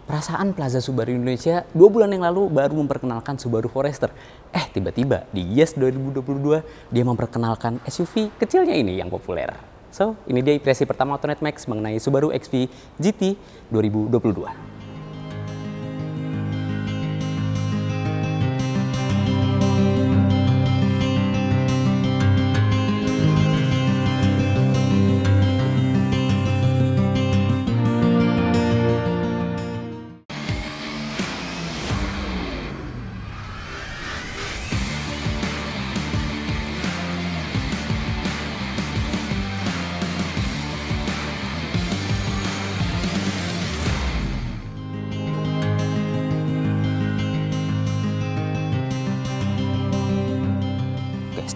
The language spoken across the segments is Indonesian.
Perasaan Plaza Subaru Indonesia 2 bulan yang lalu baru memperkenalkan Subaru Forester. Tiba-tiba di Gias 2022 dia memperkenalkan SUV kecilnya ini yang populer. So, ini dia impresi pertama Autonet Max mengenai Subaru XV GT 2022.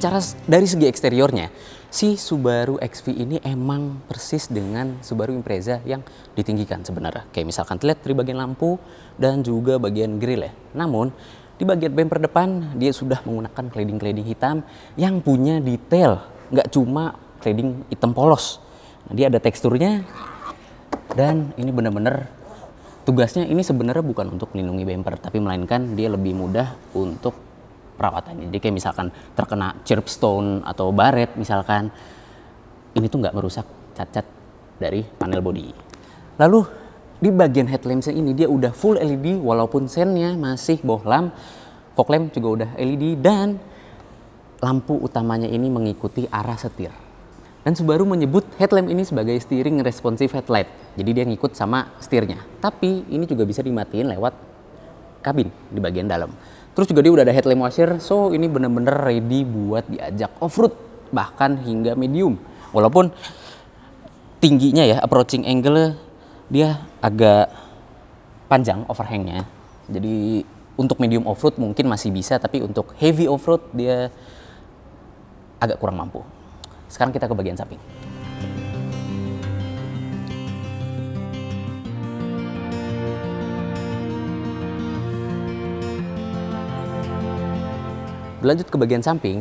Secara dari segi eksteriornya, si Subaru XV ini emang persis dengan Subaru Impreza yang ditinggikan sebenarnya. Kayak misalkan terlihat dari bagian lampu dan juga bagian grill ya. Namun, di bagian bumper depan dia sudah menggunakan cladding-cladding hitam yang punya detail. Nggak cuma cladding hitam polos. Nah, dia ada teksturnya dan ini benar-benar tugasnya ini sebenarnya bukan untuk melindungi bumper, tapi melainkan dia lebih mudah untuk perawatannya. Jadi kayak misalkan terkena curbstone atau baret misalkan, ini tuh nggak merusak cat-cat dari panel bodi. Lalu di bagian headlampsnya ini dia udah full LED walaupun sennya masih bohlam. Fog lamp juga udah LED dan lampu utamanya ini mengikuti arah setir. Dan Subaru menyebut headlamp ini sebagai steering responsive headlight. Jadi dia ngikut sama setirnya. Tapi ini juga bisa dimatiin lewat kabin di bagian dalam. Terus juga dia udah ada headlamp washer, so ini bener-bener ready buat diajak off-road, bahkan hingga medium. Walaupun tingginya ya, approaching angle dia agak panjang overhangnya. Jadi untuk medium off-road mungkin masih bisa, tapi untuk heavy off-road dia agak kurang mampu. Sekarang kita ke bagian samping. Berlanjut ke bagian samping,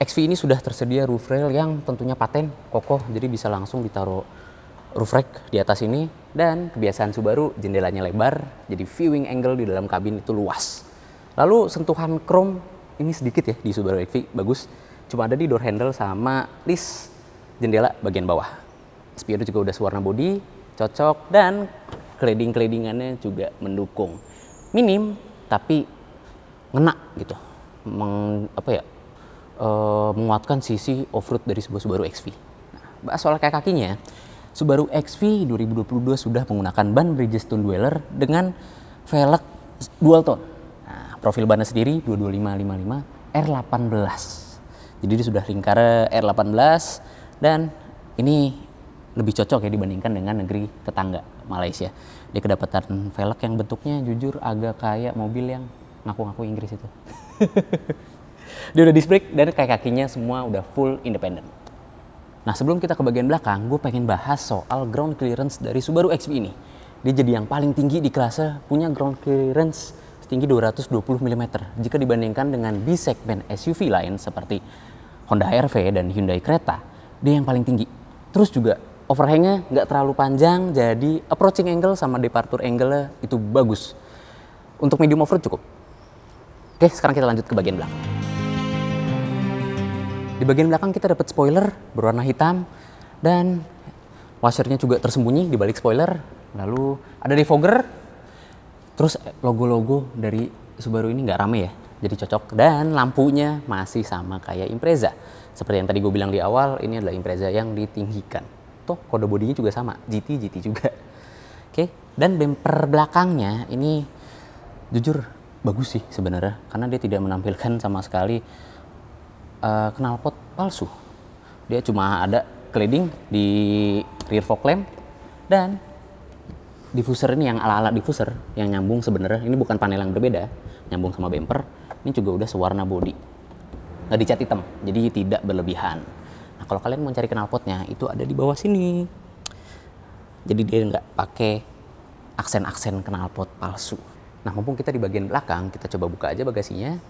XV ini sudah tersedia roof rail yang tentunya paten, kokoh, jadi bisa langsung ditaruh roof rack di atas ini. Dan kebiasaan Subaru, jendelanya lebar, jadi viewing angle di dalam kabin itu luas. Lalu sentuhan chrome ini sedikit ya di Subaru XV, bagus. Cuma ada di door handle sama list jendela bagian bawah. Spiodo juga udah sewarna body, cocok, dan cladding-claddingannya juga mendukung. Minim, tapi ngena gitu. Menguatkan sisi off-road dari sebuah Subaru XV. Nah, bahas soal kayak kakinya, Subaru XV 2022 sudah menggunakan ban Bridgestone Dweller dengan velg dual tone. Nah, profil bannya sendiri 22555 R18. Jadi dia sudah lingkar R18 dan ini lebih cocok ya dibandingkan dengan negeri tetangga Malaysia. Dia kedapatan velg yang bentuknya jujur agak kayak mobil yang ngaku-ngaku Inggris itu. Dia udah disc brake dan kayak kakinya semua udah full independen. Nah, sebelum kita ke bagian belakang, gue pengen bahas soal ground clearance dari Subaru XV ini. Dia jadi yang paling tinggi di kelasnya, punya ground clearance setinggi 220 mm jika dibandingkan dengan B-segmen SUV lain seperti Honda HR-V dan Hyundai Creta. Dia yang paling tinggi. Terus juga overhangnya nggak terlalu panjang, jadi approaching angle sama departure angle itu bagus. Untuk medium off-road cukup. Oke, sekarang kita lanjut ke bagian belakang. Di bagian belakang kita dapat spoiler berwarna hitam dan washernya juga tersembunyi di balik spoiler. Lalu ada defogger. Terus logo-logo dari Subaru ini nggak rame ya, jadi cocok. Dan lampunya masih sama kayak Impreza. Seperti yang tadi gue bilang di awal, ini adalah Impreza yang ditinggikan. Tuh, kode bodinya juga sama, GT juga. Oke, dan bumper belakangnya ini jujur bagus sih sebenarnya, karena dia tidak menampilkan sama sekali knalpot palsu. Dia cuma ada cladding di rear fog lamp dan diffuser ini yang ala-ala diffuser yang nyambung sebenarnya. Ini bukan panel yang berbeda, nyambung sama bumper. Ini juga udah sewarna body, nggak dicat hitam, jadi tidak berlebihan. Nah, kalau kalian mau cari knalpotnya itu ada di bawah sini. Jadi dia nggak pakai aksen-aksen knalpot palsu. Nah, mumpung kita di bagian belakang, kita coba buka aja bagasinya.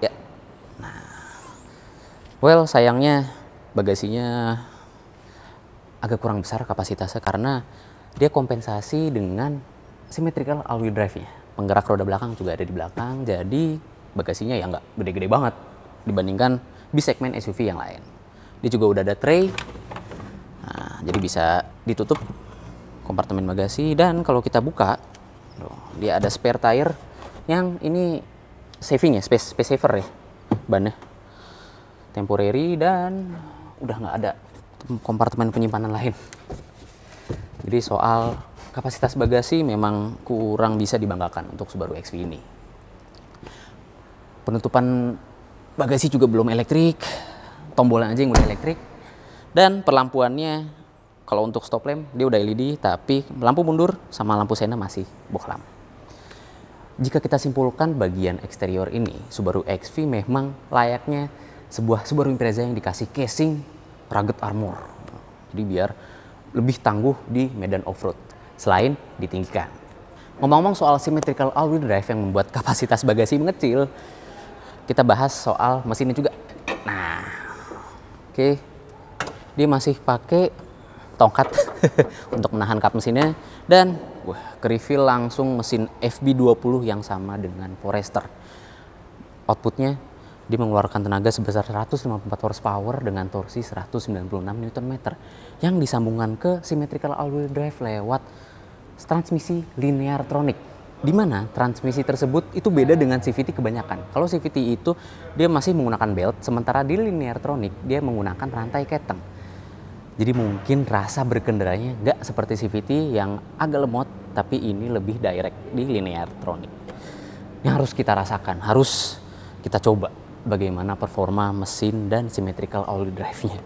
Ya. Nah, well, sayangnya bagasinya agak kurang besar kapasitasnya karena dia kompensasi dengan symmetrical all-wheel drive-nya. Penggerak roda belakang juga ada di belakang, jadi bagasinya ya nggak gede-gede banget dibandingkan B-segmen SUV yang lain. Dia juga udah ada tray, nah, jadi bisa ditutup kompartemen bagasi. Dan kalau kita buka, dia ada spare tire yang ini saving ya, space saver ya bannya, temporary, dan udah nggak ada kompartemen penyimpanan lain. Jadi soal kapasitas bagasi memang kurang bisa dibanggakan untuk Subaru XV ini. Penutupan bagasi juga belum elektrik, tombolnya aja yang udah elektrik, dan perlampuannya kalau untuk stop lamp dia udah LED, tapi lampu mundur sama lampu sena masih bohlam. Jika kita simpulkan bagian eksterior ini, Subaru XV memang layaknya sebuah Subaru Impreza yang dikasih casing rugged armor. Jadi biar lebih tangguh di medan off-road selain ditinggikan. Ngomong-ngomong soal symmetrical all-wheel drive yang membuat kapasitas bagasi mengecil, kita bahas soal mesinnya juga. Nah, oke, dia masih pakai tongkat untuk menahan kap mesinnya, dan ke-refill langsung mesin FB20 yang sama dengan Forester. Outputnya dia mengeluarkan tenaga sebesar 154 horsepower dengan torsi 196 Nm yang disambungkan ke symmetrical all-wheel drive lewat transmisi linear tronic, di mana transmisi tersebut itu beda dengan CVT kebanyakan. Kalau CVT itu dia masih menggunakan belt, sementara di linear tronic dia menggunakan rantai keteng. Jadi mungkin rasa berkendaranya nggak seperti CVT yang agak lemot, tapi ini lebih direct di linear tronic. Yang harus kita rasakan, harus kita coba bagaimana performa mesin dan symmetrical all-wheel drive-nya.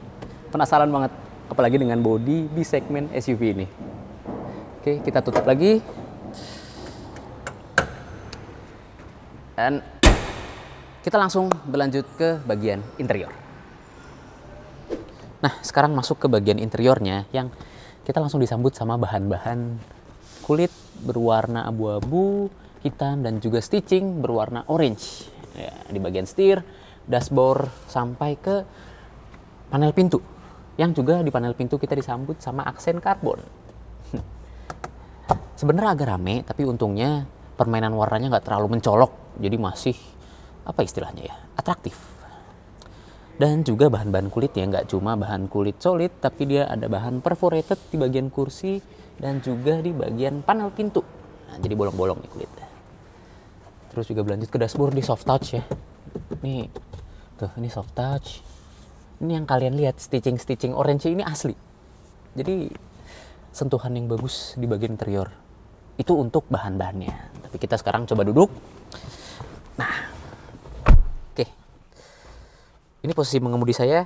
Penasaran banget, apalagi dengan bodi di segmen SUV ini. Oke, kita tutup lagi. Dan kita langsung berlanjut ke bagian interior. Nah, sekarang masuk ke bagian interiornya yang kita langsung disambut sama bahan-bahan kulit berwarna abu-abu, hitam, dan juga stitching berwarna orange. Ya, di bagian setir, dashboard, sampai ke panel pintu. Yang juga di panel pintu kita disambut sama aksen karbon. Sebenarnya agak rame, tapi untungnya permainan warnanya nggak terlalu mencolok, jadi masih apa istilahnya ya, atraktif. Dan juga bahan-bahan kulitnya nggak cuma bahan kulit solid, tapi dia ada bahan perforated di bagian kursi dan juga di bagian panel pintu. Nah, jadi bolong-bolong nih kulitnya. Terus juga berlanjut ke dashboard di soft touch ya. Nih, tuh ini soft touch. Ini yang kalian lihat stitching orange ini asli. Jadi sentuhan yang bagus di bagian interior. Itu untuk bahan-bahannya. Tapi kita sekarang coba duduk. Nah, oke. Ini posisi mengemudi saya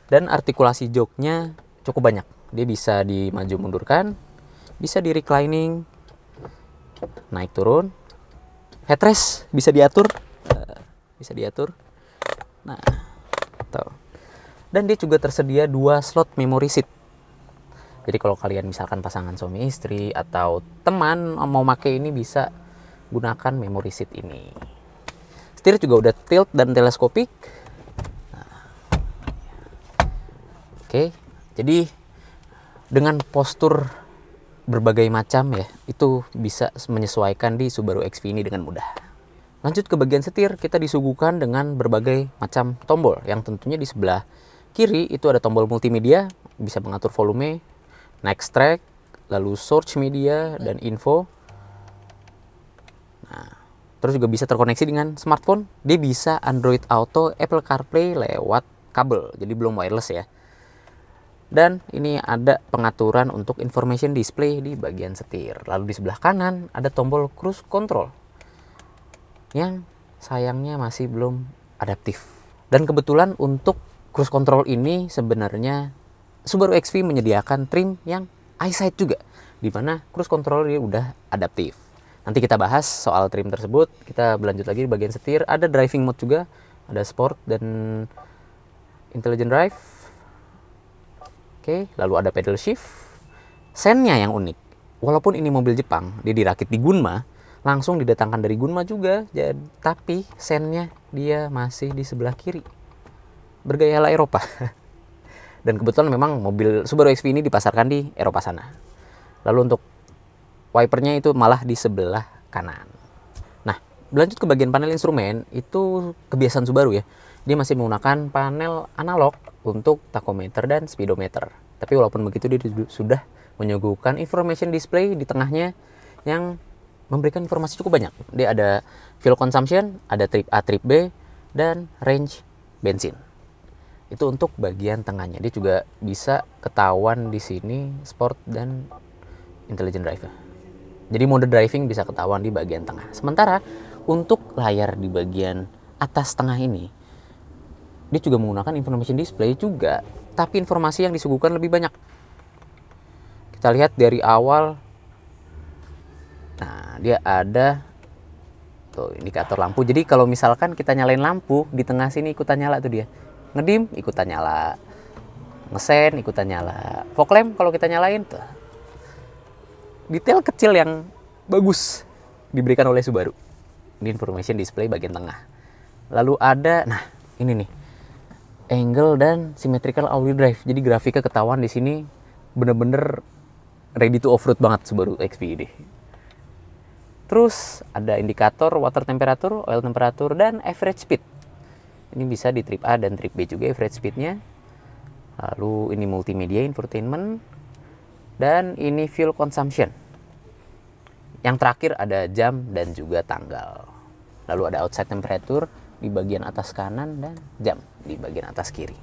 dan artikulasi joknya cukup banyak. Dia bisa dimaju mundurkan, bisa di reclining, naik turun, headrest bisa diatur, Nah, tuh. Dan dia juga tersedia 2 slot memory seat. Jadi kalau kalian misalkan pasangan suami istri atau teman mau pakai ini, bisa gunakan memory seat ini. Setir juga udah tilt dan teleskopik. Nah. Oke, jadi dengan postur berbagai macam ya, itu bisa menyesuaikan di Subaru XV ini dengan mudah. Lanjut ke bagian setir, kita disuguhkan dengan berbagai macam tombol, yang tentunya di sebelah kiri itu ada tombol multimedia, bisa mengatur volume, next track, lalu search media, dan info. Nah, terus juga bisa terkoneksi dengan smartphone. Dia bisa Android Auto, Apple CarPlay lewat kabel, jadi belum wireless ya. Dan ini ada pengaturan untuk information display di bagian setir. Lalu di sebelah kanan ada tombol cruise control yang sayangnya masih belum adaptif. Dan kebetulan untuk cruise control ini sebenarnya Subaru XV menyediakan trim yang EyeSight juga, di mana cruise control dia udah adaptif. Nanti kita bahas soal trim tersebut. Kita berlanjut lagi di bagian setir. Ada driving mode juga, ada sport dan intelligent drive. Oke, lalu ada pedal shift. Sennya yang unik, walaupun ini mobil Jepang, dia dirakit di Gunma, langsung didatangkan dari Gunma juga, tapi sennya dia masih di sebelah kiri, bergaya ala Eropa. Dan kebetulan memang mobil Subaru XV ini dipasarkan di Eropa sana. Lalu untuk wipernya itu malah di sebelah kanan. Nah, berlanjut ke bagian panel instrumen, itu kebiasaan Subaru ya. Dia masih menggunakan panel analog untuk tachometer dan speedometer. Tapi walaupun begitu dia sudah menyuguhkan information display di tengahnya yang memberikan informasi cukup banyak. Dia ada fuel consumption, ada trip A, trip B, dan range bensin. Itu untuk bagian tengahnya. Dia juga bisa ketahuan di sini sport dan intelligent drive. Jadi mode driving bisa ketahuan di bagian tengah. Sementara untuk layar di bagian atas tengah ini, dia juga menggunakan information display juga, tapi informasi yang disuguhkan lebih banyak. Kita lihat dari awal. Nah, dia ada tuh indikator lampu. Jadi kalau misalkan kita nyalain lampu, di tengah sini ikutan nyala tuh dia. Ngedim ikutan nyala. Ngesen ikutan nyala. Fog lamp kalau kita nyalain tuh. Detail kecil yang bagus diberikan oleh Subaru. Ini information display bagian tengah. Lalu ada, nah ini nih, angle dan symmetrical all-wheel drive. Jadi grafiknya ketahuan di sini bener-bener ready to off-road banget Subaru XV ini. Terus ada indikator water temperature, oil temperature, dan average speed. Ini bisa di trip A dan trip B juga average speednya. Lalu ini multimedia infotainment. Dan ini fuel consumption. Yang terakhir ada jam dan juga tanggal. Lalu ada outside temperature di bagian atas kanan dan jam di bagian atas kiri.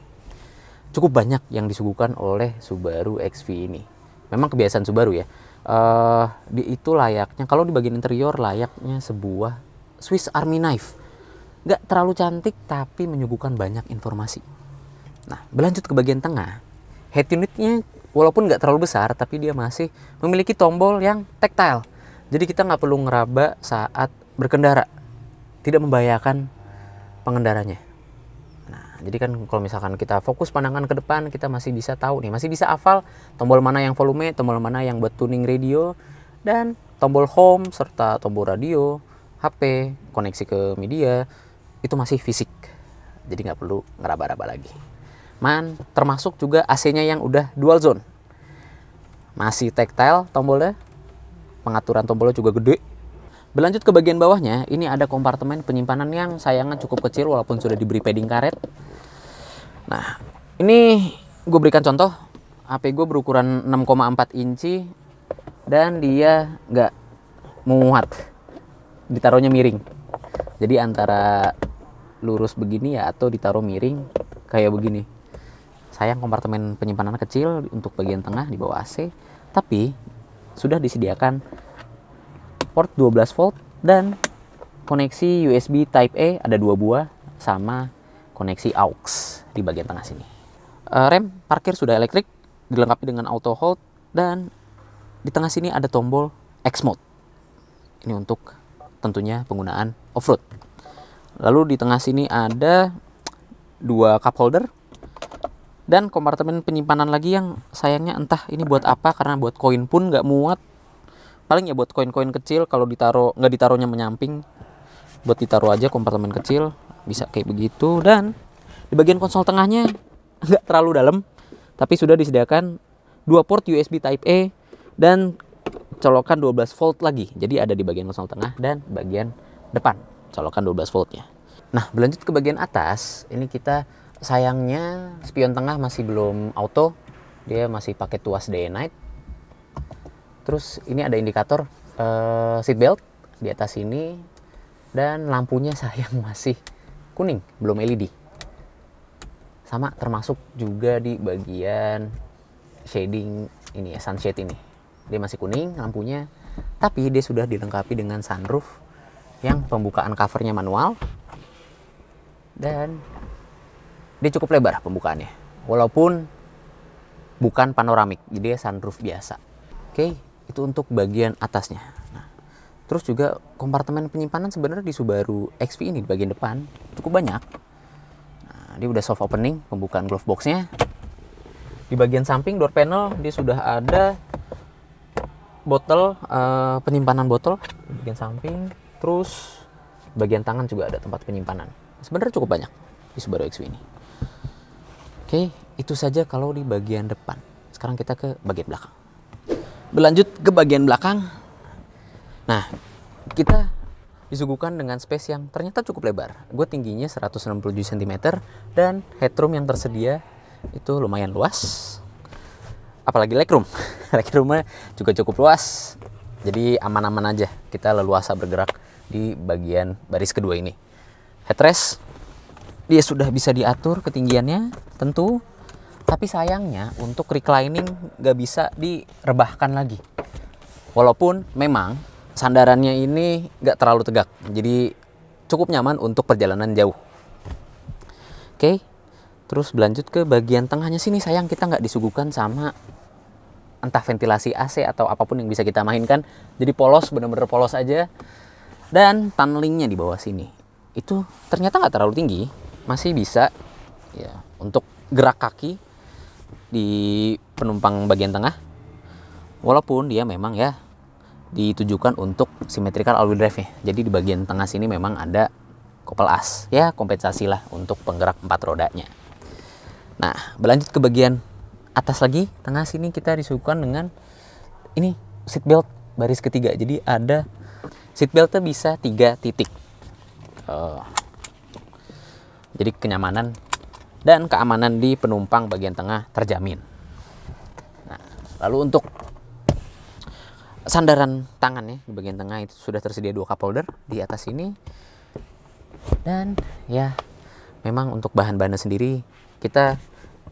Cukup banyak yang disuguhkan oleh Subaru XV ini. Memang kebiasaan Subaru ya. Itu layaknya, kalau di bagian interior layaknya sebuah Swiss Army knife. Nggak terlalu cantik tapi menyuguhkan banyak informasi. Nah, berlanjut ke bagian tengah. Head unitnya walaupun nggak terlalu besar, tapi dia masih memiliki tombol yang tactile. Jadi kita nggak perlu ngeraba saat berkendara. Tidak membahayakan pengendaranya. Nah, jadi kan kalau misalkan kita fokus pandangan ke depan, kita masih bisa tahu nih, masih bisa hafal tombol mana yang volume, tombol mana yang buat tuning radio, dan tombol home, serta tombol radio, HP, koneksi ke media, itu masih fisik. Jadi nggak perlu ngeraba-raba lagi. Termasuk juga AC-nya yang udah dual zone. Masih tactile tombolnya. Pengaturan tombolnya juga gede. Berlanjut ke bagian bawahnya, ini ada kompartemen penyimpanan yang sayangnya cukup kecil walaupun sudah diberi padding karet. Nah, ini gue berikan contoh. HP gue berukuran 6,4 inci dan dia nggak muat. Ditaruhnya miring. Jadi antara lurus begini ya atau ditaruh miring kayak begini. Sayang kompartemen penyimpanan kecil untuk bagian tengah di bawah AC, tapi sudah disediakan port 12 volt dan koneksi USB Type A ada 2 buah sama koneksi aux di bagian tengah sini. Rem parkir sudah elektrik, dilengkapi dengan auto hold, dan di tengah sini ada tombol X mode. Ini untuk tentunya penggunaan off-road. Lalu di tengah sini ada 2 cup holder dan kompartemen penyimpanan lagi yang sayangnya entah ini buat apa, karena buat koin pun nggak muat. Paling ya buat koin-koin kecil, kalau nggak ditaruhnya menyamping, buat ditaruh aja kompartemen kecil bisa kayak begitu. Dan di bagian konsol tengahnya nggak terlalu dalam, tapi sudah disediakan 2 port USB Type A dan colokan 12 volt lagi. Jadi ada di bagian konsol tengah dan bagian depan colokan 12 voltnya. Nah, berlanjut ke bagian atas, ini kita sayangnya spion tengah masih belum auto, dia masih pakai tuas day and night. Terus ini ada indikator seat belt di atas sini, dan lampunya sayang masih kuning, belum LED. Sama termasuk juga di bagian shading ini ya, sunshade ini. Dia masih kuning lampunya, tapi dia sudah dilengkapi dengan sunroof yang pembukaan covernya manual. Dan dia cukup lebar pembukaannya, walaupun bukan panoramik, jadi sunroof biasa. Oke, itu untuk bagian atasnya. Nah, terus juga kompartemen penyimpanan sebenarnya di Subaru XV ini di bagian depan cukup banyak. Nah, dia udah soft opening, pembukaan glove boxnya. Di bagian samping door panel dia sudah ada botol, penyimpanan botol di bagian samping. Terus bagian tangan juga ada tempat penyimpanan. Sebenarnya cukup banyak di Subaru XV ini. Oke, itu saja kalau di bagian depan. Sekarang kita ke bagian belakang. Berlanjut ke bagian belakang. Nah, kita disuguhkan dengan space yang ternyata cukup lebar. Gue tingginya 167 cm dan headroom yang tersedia itu lumayan luas. Apalagi legroom. Legroomnya juga cukup luas. Jadi aman-aman aja kita leluasa bergerak di bagian baris kedua ini. Headrest dia sudah bisa diatur ketinggiannya tentu. Tapi sayangnya untuk reclining gak bisa direbahkan lagi. Walaupun memang sandarannya ini gak terlalu tegak. Jadi cukup nyaman untuk perjalanan jauh. Oke, terus berlanjut ke bagian tengahnya sini. Sayang kita gak disuguhkan sama entah ventilasi AC atau apapun yang bisa kita mainkan. Jadi polos, bener-bener polos aja. Dan tunnelingnya di bawah sini itu ternyata gak terlalu tinggi. Masih bisa ya untuk gerak kaki di penumpang bagian tengah, walaupun dia memang ya ditujukan untuk symmetrical all-wheel drive ya. Jadi di bagian tengah sini memang ada kopel as ya, kompensasi lah untuk penggerak 4 rodanya. Nah, berlanjut ke bagian atas lagi, tengah sini kita disuguhkan dengan ini seat belt baris ketiga. Jadi ada seat beltnya bisa 3 titik. Jadi kenyamanan dan keamanan di penumpang bagian tengah terjamin. Nah, lalu untuk sandaran tangan ya di bagian tengah itu sudah tersedia 2 cup holder di atas ini. Dan ya memang untuk bahan-bahannya sendiri kita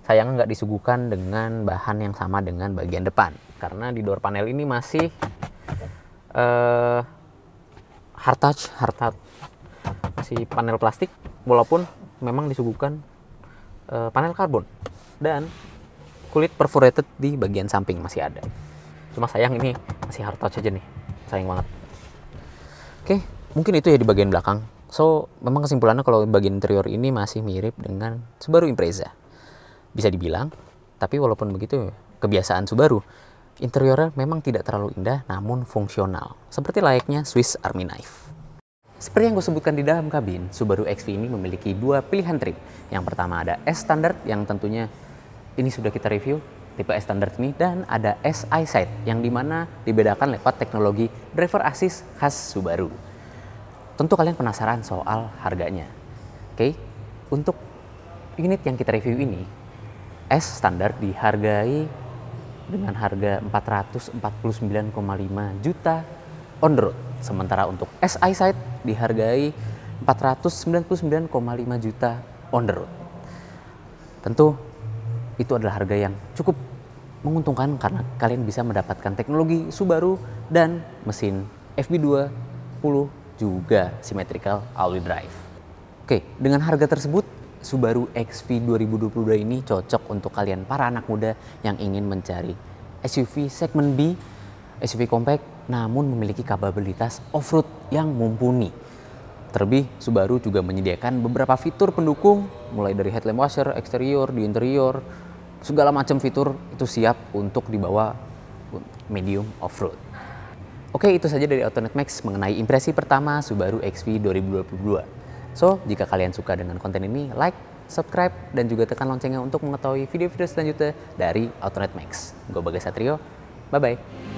sayangnya nggak disuguhkan dengan bahan yang sama dengan bagian depan, karena di door panel ini masih hard touch masih panel plastik, walaupun memang disuguhkan panel karbon dan kulit perforated di bagian samping masih ada. Cuma sayang ini masih hard touch aja nih, sayang banget. Oke, mungkin itu ya di bagian belakang. So memang kesimpulannya kalau bagian interior ini masih mirip dengan Subaru Impreza bisa dibilang. Tapi walaupun begitu, kebiasaan Subaru, interiornya memang tidak terlalu indah namun fungsional, seperti layaknya Swiss Army Knife. Seperti yang gue sebutkan di dalam kabin, Subaru XV ini memiliki 2 pilihan trim. Yang pertama ada S Standard yang tentunya ini sudah kita review, tipe S Standard ini, dan ada S EyeSight yang dimana dibedakan lewat teknologi driver assist khas Subaru. Tentu kalian penasaran soal harganya. Oke, untuk unit yang kita review ini, S Standard dihargai dengan harga 449,5 juta on the road. Sementara untuk S EyeSight dihargai 499,5 juta on the road. Tentu itu adalah harga yang cukup menguntungkan karena kalian bisa mendapatkan teknologi Subaru dan mesin FB20 juga symmetrical all-wheel drive. Oke, dengan harga tersebut Subaru XV 2022 ini cocok untuk kalian para anak muda yang ingin mencari SUV segmen B, SUV compact namun memiliki kapabilitas off-road yang mumpuni. Terlebih, Subaru juga menyediakan beberapa fitur pendukung, mulai dari headlamp washer, eksterior, di interior, segala macam fitur itu siap untuk dibawa medium off-road. Oke, itu saja dari Autonet Max mengenai impresi pertama Subaru XV 2022. So, jika kalian suka dengan konten ini, like, subscribe, dan juga tekan loncengnya untuk mengetahui video-video selanjutnya dari Autonet Max. Gue Bagas Satrio, bye-bye.